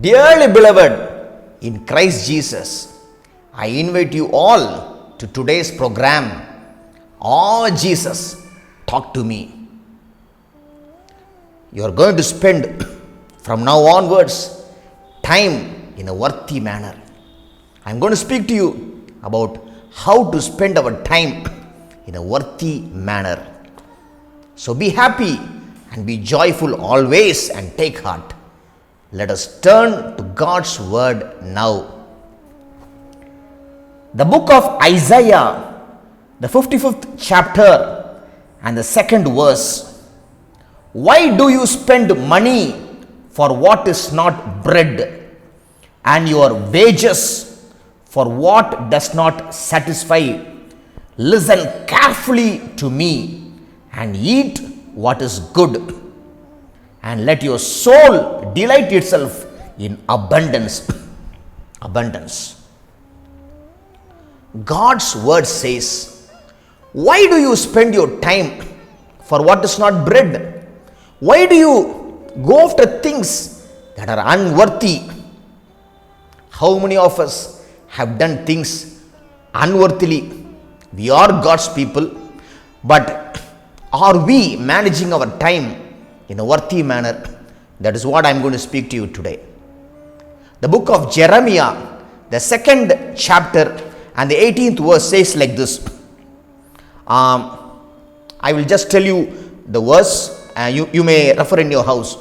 Dearly beloved in Christ Jesus, I invite you all to today's program. Oh Jesus, talk to me. You are going to spend from now onwards time in a worthy manner. I am going to speak to you about how to spend our time in a worthy manner. So be happy and be joyful always and take heart. Let us turn to God's word now. The book of Isaiah, the 55th chapter and the second verse. Why do you spend money for what is not bread, and your wages for what does not satisfy? Listen carefully to me and eat what is good, and let your soul delight itself in abundance. Abundance. God's word says, why do you spend your time for what is not bread? Why do you go after things that are unworthy? How many of us have done things unworthily? We are God's people, but are we managing our time in a worthy manner? That is what I am going to speak to you today. The book of Jeremiah, the second chapter and the 18th verse says like this. I will just tell you the verse, you may refer in your house.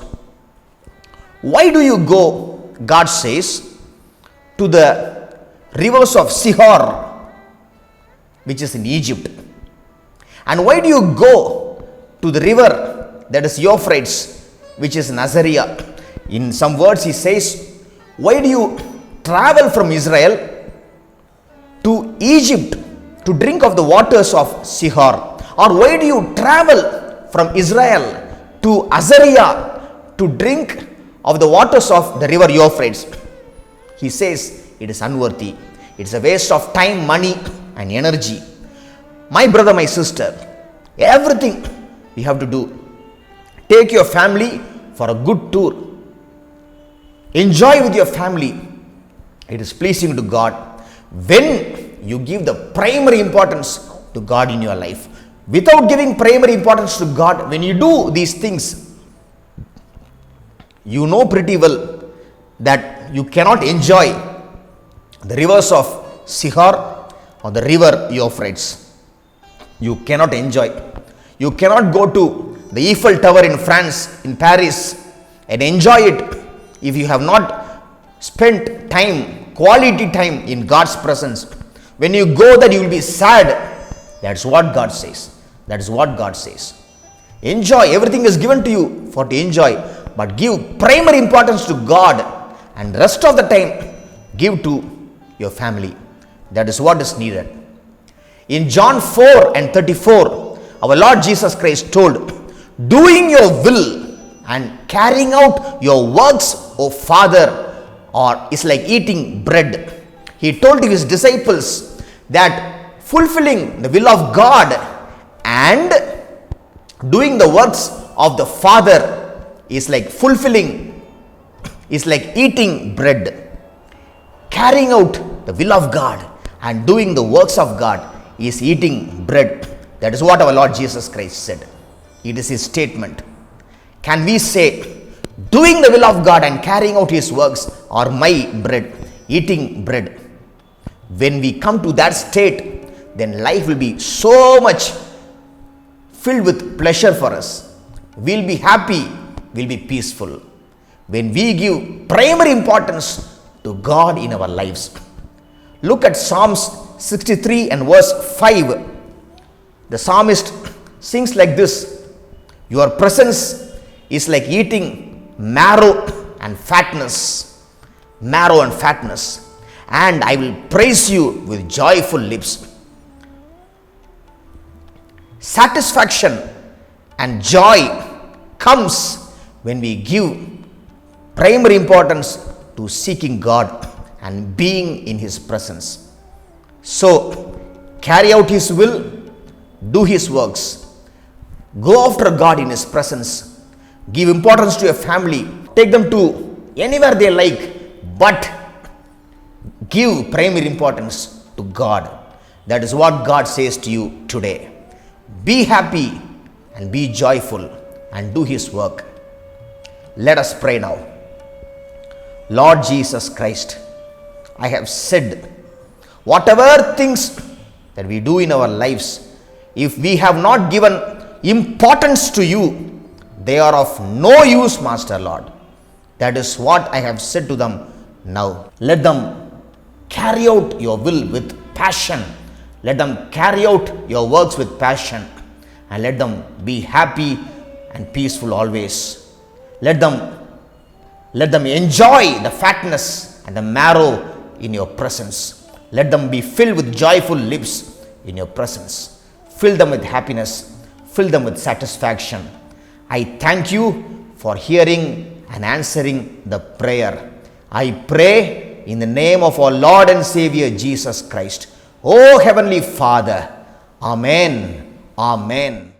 Why do you go, God says, to the rivers of Sihor, which is in Egypt? And why do you go to the river that is Euphrates, which is in Assyria? In some words he says, why do you travel from Israel to Egypt to drink of the waters of Sihor? Or why do you travel from Israel to Assyria to drink of the waters of the river Euphrates? He says it is unworthy. It's a waste of time, money and energy. My brother, my sister, everything we have to do. Take your family for a good tour. Enjoy with your family. It is pleasing to God when you give the primary importance to God in your life. Without giving primary importance to God, when you do these things, you know pretty well that you cannot enjoy the rivers of Sihor or the river Euphrates. You cannot enjoy. You cannot go to the Eiffel Tower in France, in Paris, and enjoy it if you have not spent time, quality time in God's presence. When you go there, you will be sad. That's what God says. That is what God says. Enjoy. Everything is given to you for to enjoy, but give primary importance to God, and rest of the time give to your family. That is what is needed. In John 4 and 34, our Lord Jesus Christ told, doing your will and carrying out your works, O Father, is like eating bread. He told his disciples that fulfilling the will of God and doing the works of the Father is like eating bread. Carrying out the will of God and doing the works of God is eating bread. That is what our Lord Jesus Christ said. It is his statement. Can we say, doing the will of God and carrying out his works are my bread, eating bread? When we come to that state, then life will be so much filled with pleasure for us. We'll be happy, we'll be peaceful. When we give primary importance to God in our lives. Look at Psalms 63 and verse 5. The psalmist sings like this. Your presence is like eating marrow and fatness. Marrow and fatness. And I will praise you with joyful lips. Satisfaction and joy comes when we give primary importance to seeking God and being in his presence. So, carry out his will, do his works, go after God in his presence, give importance to your family, take them to anywhere they like, but give primary importance to God. That is what God says to you today. Be happy and be joyful and do His work. Let us pray now. Lord Jesus Christ, I have said, whatever things that we do in our lives, if we have not given importance to you, they are of no use, Master Lord. That is what I have said to them now. Let them carry out your will with passion. Let them carry out your works with passion. And let them be happy and peaceful always. Let them enjoy the fatness and the marrow in your presence. Let them be filled with joyful lips in your presence. Fill them with happiness. Fill them with satisfaction. I thank you for hearing and answering the prayer. I pray in the name of our Lord and Savior Jesus Christ. Oh Heavenly Father. Amen. Amen.